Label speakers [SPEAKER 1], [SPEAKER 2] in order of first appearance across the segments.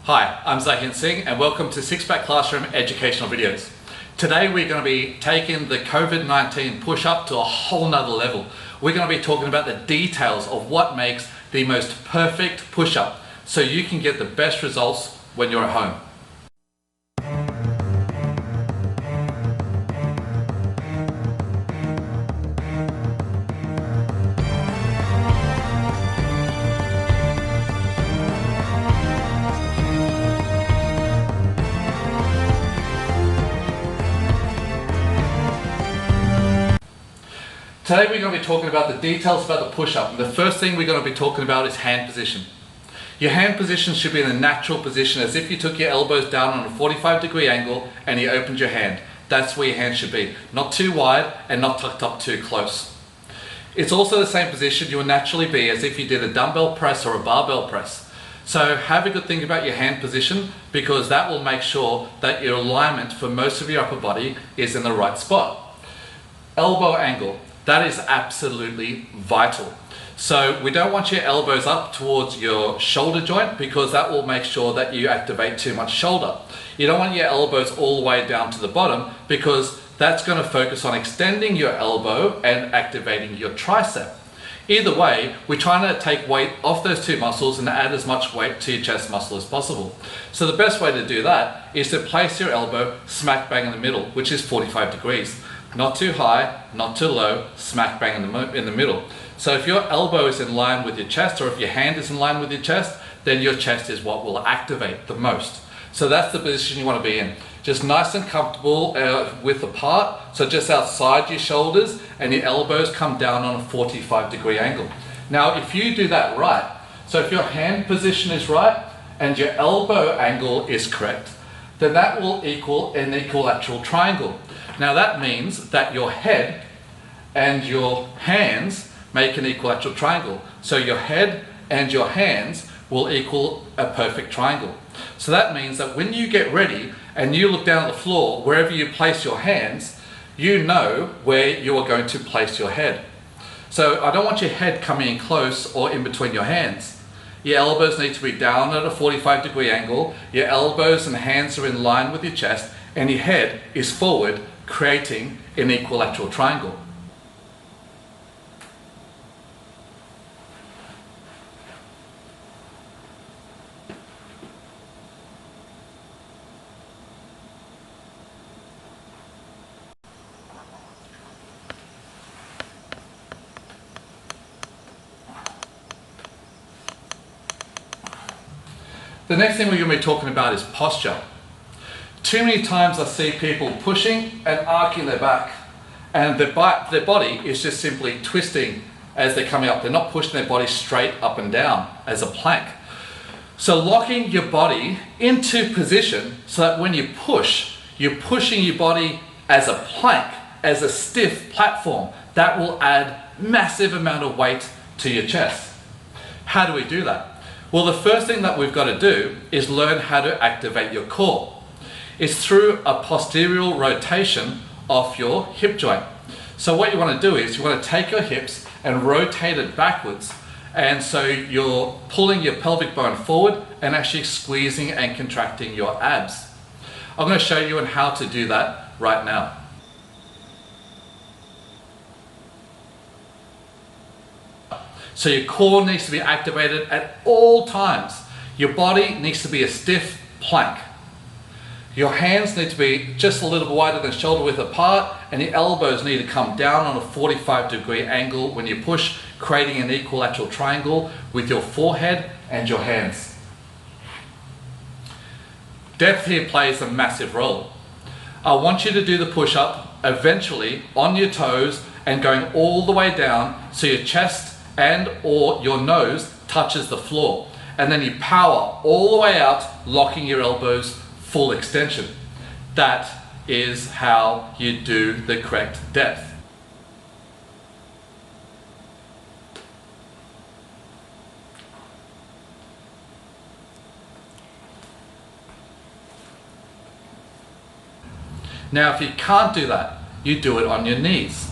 [SPEAKER 1] Hi, I'm Zahin Singh and welcome to Six Pack Classroom Educational Videos. Today we're going to be taking the COVID-19 push-up to a whole nother level. We're going to be talking about the details of what makes the most perfect push-up so you can get the best results when you're at home. Today we're going to be talking about the details about the push-up. And the first thing we're going to be talking about is hand position. Your hand position should be in a natural position, as if you took your elbows down on a 45-degree angle and you opened your hand. That's where your hand should be. Not too wide and not tucked up too close. It's also the same position you will naturally be as if you did a dumbbell press or a barbell press. So have a good think about your hand position, because that will make sure that your alignment for most of your upper body is in the right spot. Elbow angle. That is absolutely vital. So we don't want your elbows up towards your shoulder joint, because that will make sure that you activate too much shoulder. You don't want your elbows all the way down to the bottom, because that's going to focus on extending your elbow and activating your tricep. Either way, we're trying to take weight off those two muscles and add as much weight to your chest muscle as possible. So the best way to do that is to place your elbow smack bang in the middle, which is 45 degrees. Not too high, not too low, smack bang in the middle. So if your elbow is in line with your chest, or if your hand is in line with your chest, then your chest is what will activate the most. So that's the position you want to be in. Just nice and comfortable width apart, so just outside your shoulders, and your elbows come down on a 45-degree angle. Now if you do that right, so if your hand position is right and your elbow angle is correct, then that will equal an equilateral triangle. Now that means that your head and your hands make an equilateral triangle. So your head and your hands will equal a perfect triangle. So that means that when you get ready and you look down at the floor, wherever you place your hands, you know where you are going to place your head. So I don't want your head coming in close or in between your hands. Your elbows need to be down at a 45-degree angle, your elbows and hands are in line with your chest, and your head is forward, creating an equilateral triangle. The next thing we're going to be talking about is posture. Too many times I see people pushing and arcing their back, and their body is just simply twisting as they're coming up. They're not pushing their body straight up and down as a plank. So locking your body into position so that when you push, you're pushing your body as a plank, as a stiff platform. That will add massive amount of weight to your chest. How do we do that? Well, the first thing that we've got to do is learn how to activate your core. It's through a posterior rotation of your hip joint. So what you want to do is you want to take your hips and rotate it backwards. And so you're pulling your pelvic bone forward and actually squeezing and contracting your abs. I'm going to show you on how to do that right now. So your core needs to be activated at all times. Your body needs to be a stiff plank. Your hands need to be just a little bit wider than shoulder width apart, and your elbows need to come down on a 45-degree angle when you push, creating an equilateral triangle with your forehead and your hands. Depth here plays a massive role. I want you to do the push-up eventually on your toes and going all the way down so your chest and or your nose touches the floor, and then you power all the way out, locking your elbows full extension. That is how you do the correct depth. Now if you can't do that, you do it on your knees.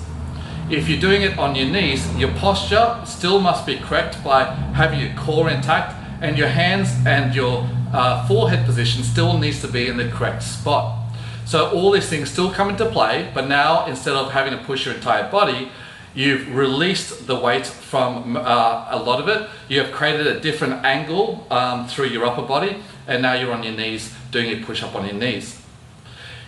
[SPEAKER 1] If you're doing it on your knees, your posture still must be correct by having your core intact and your hands and your forehead position still needs to be in the correct spot. So all these things still come into play, but now instead of having to push your entire body, you've released the weight from a lot of it. You have created a different angle through your upper body, and now you're on your knees doing a push-up on your knees.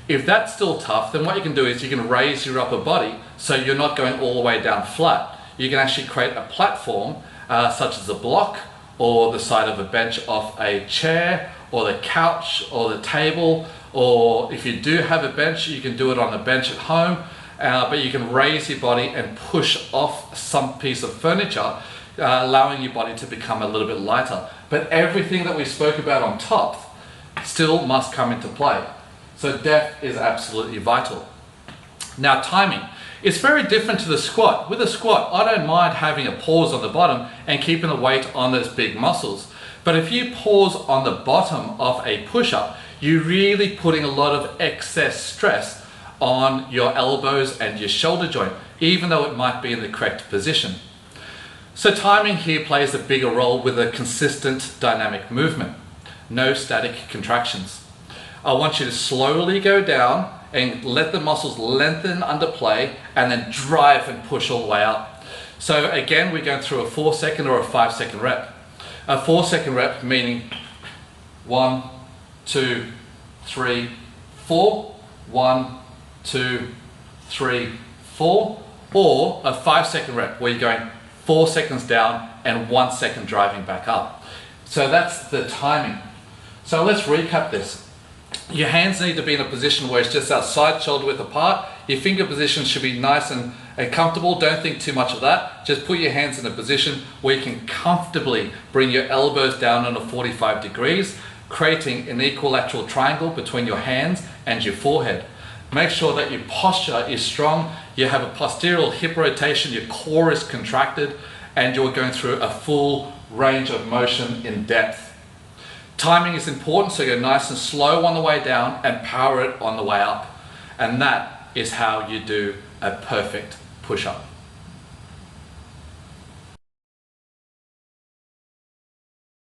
[SPEAKER 1] If that's still tough, then what you can do is you can raise your upper body so you're not going all the way down flat. You can actually create a platform such as a block or the side of a bench off a chair or the couch or the table, or if you do have a bench, you can do it on a bench at home, but you can raise your body and push off some piece of furniture, allowing your body to become a little bit lighter. But everything that we spoke about on top still must come into play. So depth is absolutely vital. Now timing. It's very different to the squat. With a squat, I don't mind having a pause on the bottom and keeping the weight on those big muscles. But if you pause on the bottom of a push-up, you're really putting a lot of excess stress on your elbows and your shoulder joint, even though it might be in the correct position. So timing here plays a bigger role with a consistent dynamic movement. No static contractions. I want you to slowly go down and let the muscles lengthen under play and then drive and push all the way up. So again, we're going through a 4-second or a 5-second rep. A 4-second rep meaning 1, 2, 3, 4, 1, 2, 3, 4, or a 5-second rep where you're going 4 seconds down and 1 second driving back up. So that's the timing. So let's recap this. Your hands need to be in a position where it's just outside shoulder width apart. Your finger position should be nice and comfortable. Don't think too much of that. Just put your hands in a position where you can comfortably bring your elbows down on a 45 degrees, creating an equilateral triangle between your hands and your forehead. Make sure that your posture is strong. You have a posterior hip rotation, your core is contracted, and you're going through a full range of motion in depth. Timing is important, so go nice and slow on the way down and power it on the way up. And that is how you do a perfect push-up.